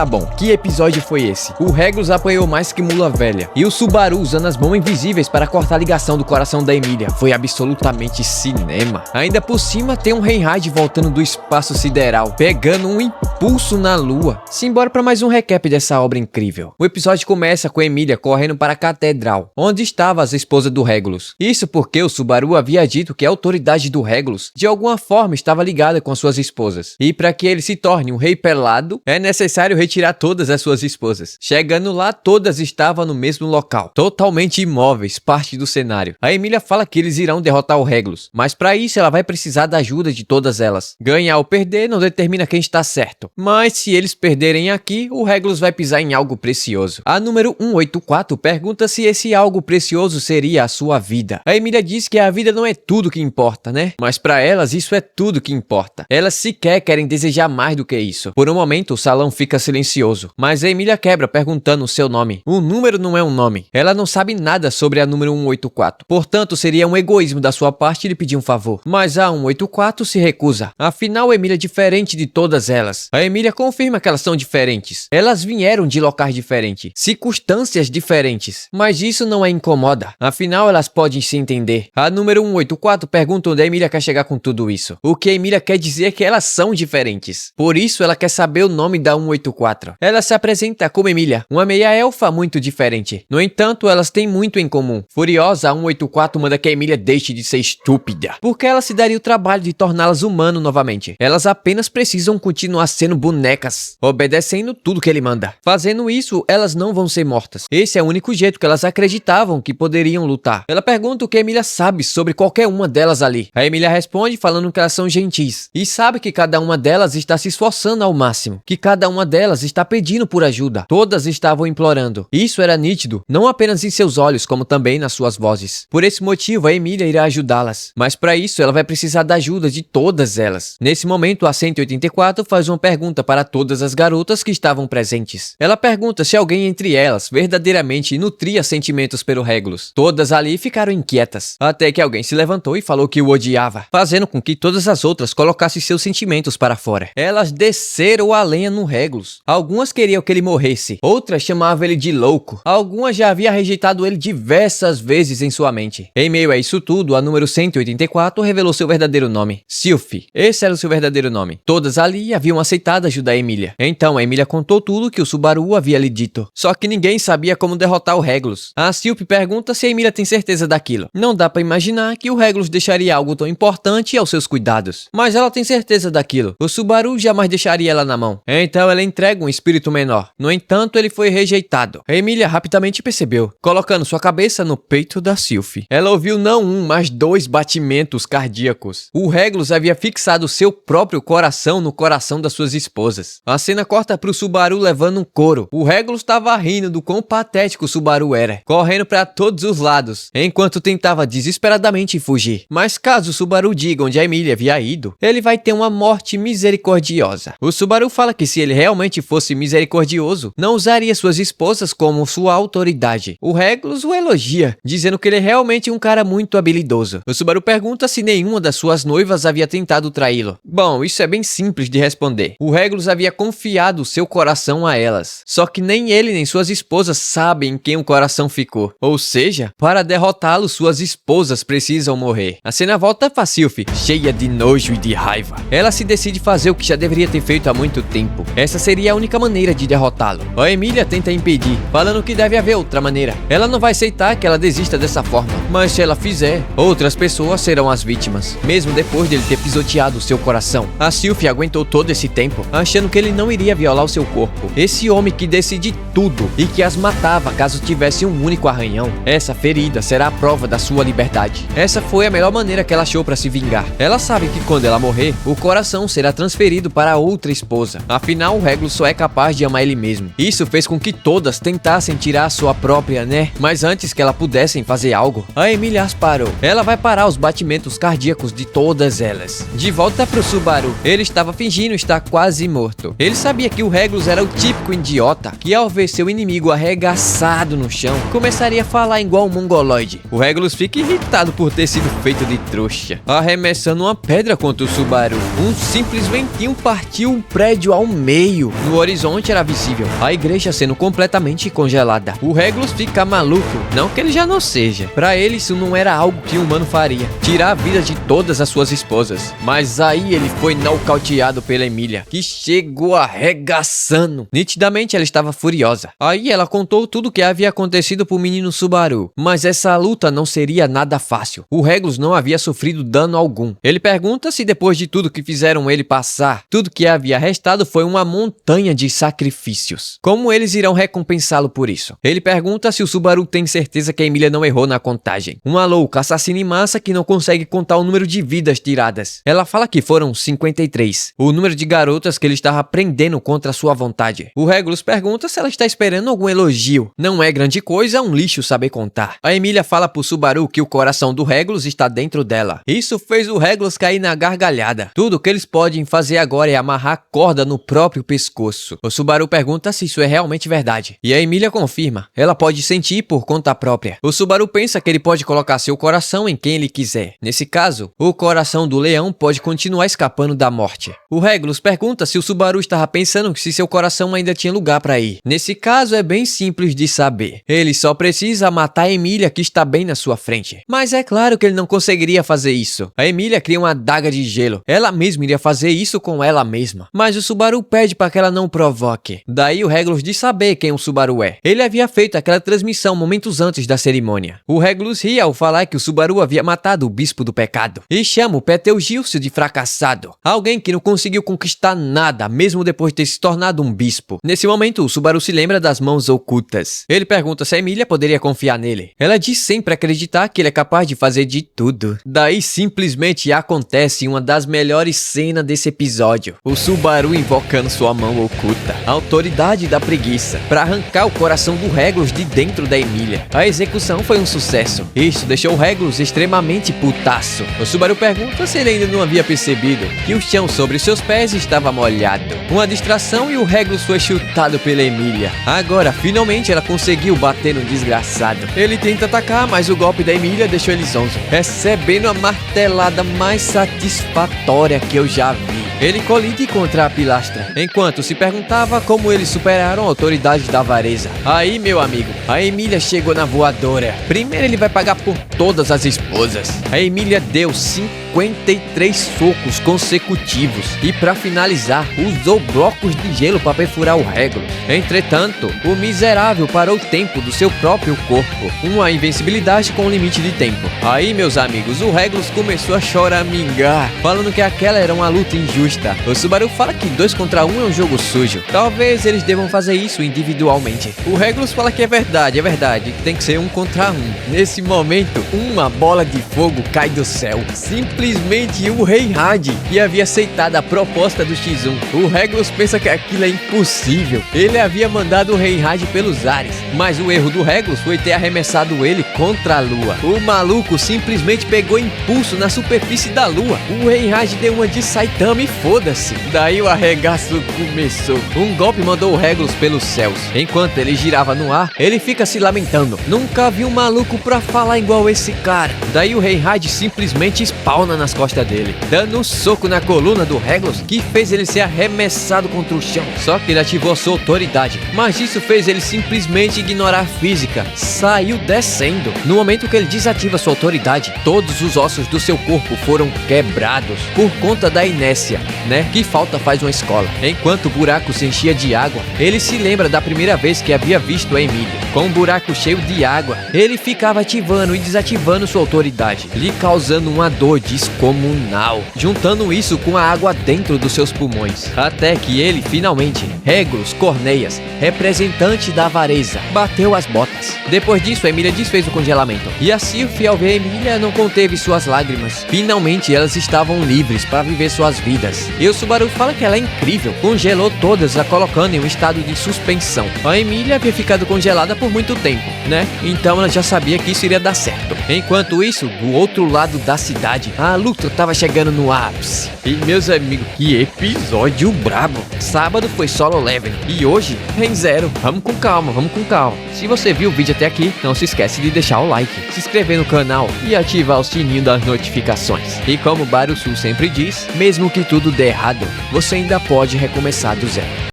tá bom, que episódio foi esse? O Regulus apanhou mais que mula velha, e o Subaru usando as mãos invisíveis para cortar a ligação do coração da Emilia. Foi absolutamente cinema. Ainda por cima tem um Reinhard voltando do espaço sideral, pegando um impulso na lua. Simbora para mais um recap dessa obra incrível. O episódio começa com a Emilia correndo para a catedral, onde estavam as esposas do Regulus. Isso porque o Subaru havia dito que a autoridade do Regulus de alguma forma estava ligada com suas esposas. E para que ele se torne um rei pelado, é necessário retirar todas as suas esposas. Chegando lá, todas estavam no mesmo local, totalmente imóveis, parte do cenário. A Emilia fala que eles irão derrotar o Regulus, mas para isso ela vai precisar da ajuda de todas elas. Ganhar ou perder não determina quem está certo, mas se eles perderem aqui, o Regulus vai pisar em algo precioso. A número 184 pergunta se esse algo precioso seria a sua vida. A Emilia diz que a vida não é tudo que importa, né? Mas para elas isso é tudo que importa. Elas sequer querem desejar mais do que isso. Por um momento o salão fica silencioso, mas a Emilia quebra perguntando o seu nome. O número não é um nome. Ela não sabe nada sobre a número 184. Portanto, seria um egoísmo da sua parte lhe pedir um favor. Mas a 184 se recusa. Afinal, a Emilia é diferente de todas elas. A Emilia confirma que elas são diferentes. Elas vieram de locais diferentes, circunstâncias diferentes. Mas isso não a incomoda. Afinal, elas podem se entender. A número 184 pergunta onde a Emilia quer chegar com tudo isso. O que a Emilia quer dizer é que elas são diferentes. Por isso, ela quer saber o nome da 184. Ela se apresenta como Emilia, uma meia-elfa muito diferente. No entanto, elas têm muito em comum. Furiosa, a 184 manda que a Emilia deixe de ser estúpida, porque ela se daria o trabalho de torná-las humanos novamente. Elas apenas precisam continuar sendo bonecas, obedecendo tudo que ele manda. Fazendo isso, elas não vão ser mortas. Esse é o único jeito que elas acreditavam que poderiam lutar. Ela pergunta o que a Emilia sabe sobre qualquer uma delas ali. A Emilia responde falando que elas são gentis, e sabe que cada uma delas está se esforçando ao máximo, que cada uma delas está pedindo por ajuda. Todas estavam implorando. Isso era nítido, não apenas em seus olhos, como também nas suas vozes. Por esse motivo, a Emilia irá ajudá-las. Mas para isso, ela vai precisar da ajuda de todas elas. Nesse momento, a 184 faz uma pergunta para todas as garotas que estavam presentes. Ela pergunta se alguém entre elas verdadeiramente nutria sentimentos pelo Regulus. Todas ali ficaram inquietas, até que alguém se levantou e falou que o odiava, fazendo com que todas as outras colocassem seus sentimentos para fora. Elas desceram a lenha no Regulus. Algumas queriam que ele morresse, outras chamavam ele de louco. Algumas já haviam rejeitado ele diversas vezes em sua mente. Em meio a isso tudo, a número 184 revelou seu verdadeiro nome, Sylphie. Esse era o seu verdadeiro nome. Todas ali haviam aceitado ajudar a Emilia. Então a Emilia contou tudo que o Subaru havia lhe dito. Só que ninguém sabia como derrotar o Regulus. A Sylphie pergunta se a Emilia tem certeza daquilo. Não dá pra imaginar que o Regulus deixaria algo tão importante aos seus cuidados. Mas ela tem certeza daquilo. O Subaru jamais deixaria ela na mão. Então ela entrega um espírito menor. No entanto, ele foi rejeitado. A Emilia rapidamente percebeu, colocando sua cabeça no peito da Sylphie. Ela ouviu não um, mas 2 batimentos cardíacos. O Regulus havia fixado seu próprio coração no coração das suas esposas. A cena corta pro Subaru levando um couro. O Regulus estava rindo do quão patético o Subaru era, correndo para todos os lados, enquanto tentava desesperadamente fugir. Mas caso o Subaru diga onde a Emilia havia ido, ele vai ter uma morte misericordiosa. O Subaru fala que se ele realmente fosse misericordioso, não usaria suas esposas como sua autoridade. O Regulus o elogia, dizendo que ele é realmente um cara muito habilidoso. O Subaru pergunta se nenhuma das suas noivas havia tentado traí-lo. Bom, isso é bem simples de responder. O Regulus havia confiado seu coração a elas. Só que nem ele nem suas esposas sabem em quem o coração ficou. Ou seja, para derrotá-lo, suas esposas precisam morrer. A cena volta para Sylphie, cheia de nojo e de raiva. Ela se decide fazer o que já deveria ter feito há muito tempo. Essa seria a única maneira de derrotá-lo. A Emilia tenta impedir, falando que deve haver outra maneira. Ela não vai aceitar que ela desista dessa forma. Mas se ela fizer, outras pessoas serão as vítimas, mesmo depois dele ter pisoteado seu coração. A Sylphie aguentou todo esse tempo, achando que ele não iria violar o seu corpo. Esse homem que decide tudo e que as matava caso tivesse um único arranhão. Essa ferida será a prova da sua liberdade. Essa foi a melhor maneira que ela achou para se vingar. Ela sabe que quando ela morrer, o coração será transferido para outra esposa. Afinal, o Regulus só é capaz de amar ele mesmo. Isso fez com que todas tentassem tirar a sua própria, né? Mas antes que elas pudessem fazer algo, a Emilia as parou. Ela vai parar os batimentos cardíacos de todas elas. De volta pro Subaru, ele estava fingindo estar quase morto. Ele sabia que o Regulus era o típico idiota que, ao ver seu inimigo arregaçado no chão, começaria a falar igual um mongoloide. O Regulus fica irritado por ter sido feito de trouxa, arremessando uma pedra contra o Subaru. Um simples ventinho partiu um prédio ao meio. No no horizonte era visível a igreja sendo completamente congelada. O Regulus fica maluco, não que ele já não seja. Pra ele isso não era algo que um humano faria, tirar a vida de todas as suas esposas. Mas aí ele foi nocauteado pela Emilia, que chegou arregaçando. Nitidamente ela estava furiosa. Aí ela contou tudo o que havia acontecido pro menino Subaru. Mas essa luta não seria nada fácil. O Regulus não havia sofrido dano algum. Ele pergunta se depois de tudo que fizeram ele passar, tudo que havia restado foi uma montanha de sacrifícios. Como eles irão recompensá-lo por isso? Ele pergunta se o Subaru tem certeza que a Emilia não errou na contagem. Uma louca assassina em massa que não consegue contar o número de vidas tiradas. Ela fala que foram 53, o número de garotas que ele estava prendendo contra sua vontade. O Regulus pergunta se ela está esperando algum elogio. Não é grande coisa, é um lixo saber contar. A Emilia fala pro Subaru que o coração do Regulus está dentro dela. Isso fez o Regulus cair na gargalhada. Tudo que eles podem fazer agora é amarrar a corda no próprio pescoço. O Subaru pergunta se isso é realmente verdade. E a Emilia confirma. Ela pode sentir por conta própria. O Subaru pensa que ele pode colocar seu coração em quem ele quiser. Nesse caso, o coração do leão pode continuar escapando da morte. O Regulus pergunta se o Subaru estava pensando se seu coração ainda tinha lugar para ir. Nesse caso é bem simples de saber. Ele só precisa matar a Emilia que está bem na sua frente. Mas é claro que ele não conseguiria fazer isso. A Emilia cria uma adaga de gelo. Ela mesma iria fazer isso com ela mesma. Mas o Subaru pede para que ela não provoque. Daí o Regulus diz saber quem o Subaru é. Ele havia feito aquela transmissão momentos antes da cerimônia. O Regulus ri ao falar que o Subaru havia matado o bispo do pecado. E chama o Betelgeuse de fracassado. Alguém que não conseguiu conquistar nada, mesmo depois de ter se tornado um bispo. Nesse momento, o Subaru se lembra das mãos ocultas. Ele pergunta se a Emilia poderia confiar nele. Ela diz sempre acreditar que ele é capaz de fazer de tudo. Daí simplesmente acontece uma das melhores cenas desse episódio. O Subaru invocando sua mão oculta, a autoridade da preguiça, para arrancar o coração do Regulus de dentro da Emilia. A execução foi um sucesso. Isso deixou o Regulus extremamente putaço. O Subaru pergunta se ele ainda não havia percebido que o chão sobre seus pés estava molhado. Uma distração e o Regulus foi chutado pela Emilia. Agora, finalmente, ela conseguiu bater no desgraçado. Ele tenta atacar, mas o golpe da Emilia deixou ele zonzo, recebendo a martelada mais satisfatória que eu já vi. Ele colide contra a pilastra, enquanto se perguntava como eles superaram a autoridade da avareza. Aí, meu amigo, a Emilia chegou na voadora. Primeiro ele vai pagar por todas as esposas. A Emilia deu 53 socos consecutivos e para finalizar usou blocos de gelo para perfurar o Regulus. Entretanto, o miserável parou o tempo do seu próprio corpo, uma invencibilidade com limite de tempo. Aí, meus amigos, o Regulus começou a choramingar, falando que aquela era uma luta injusta. O Subaru fala que 2 contra 1 é um jogo sujo. Talvez eles devam fazer isso individualmente. O Regulus fala que é verdade, que tem que ser 1 contra 1. Nesse momento, uma bola de fogo cai do céu. Simplesmente o Reinhard, que havia aceitado a proposta do X1. O Regulus pensa que aquilo é impossível. Ele havia mandado o Reinhard pelos ares, mas o erro do Regulus foi ter arremessado ele contra a lua. O maluco simplesmente pegou impulso na superfície da lua. O Reinhard deu uma de Saitama e foda-se. Daí o arregaço começou. Um golpe mandou o Regulus pelos céus. Enquanto ele girava no ar, ele fica se lamentando. Nunca vi um maluco pra falar igual esse cara. Daí o Reinhard simplesmente spawna nas costas dele, dando um soco na coluna do Regulus que fez ele ser arremessado contra o chão. Só que ele ativou sua autoridade, mas isso fez ele simplesmente ignorar a física. Saiu descendo. No momento que ele desativa sua autoridade, todos os ossos do seu corpo foram quebrados por conta da inércia, né? Que falta faz uma escola. Enquanto o buraco se enchia de água, ele se lembra da primeira vez que havia visto a Emilia. Com um buraco cheio de água, ele ficava ativando e desativando sua autoridade, lhe causando uma dor descomunal, juntando isso com a água dentro dos seus pulmões. Até que ele, finalmente, Regulus Corneias, representante da avareza, bateu as botas. Depois disso, a Emilia desfez o congelamento. E a Sylphie, ao ver a Emilia, não conteve suas lágrimas. Finalmente, elas estavam livres para viver suas vidas. E o Subaru fala que ela é incrível. Congelou todas, a colocando em um estado de suspensão. A Emilia havia ficado congelada por muito tempo, né? Então ela já sabia que isso iria dar certo. Enquanto isso, do outro lado da cidade, a luta estava chegando no ápice. E meus amigos, que episódio brabo. Sábado foi solo leveling e hoje em zero. Vamos com calma, vamos com calma. Se você viu o vídeo até aqui, não se esquece de deixar o like, se inscrever no canal e ativar o sininho das notificações. E como o Barusu sempre diz, mesmo que tudo dê errado, você ainda pode recomeçar do zero.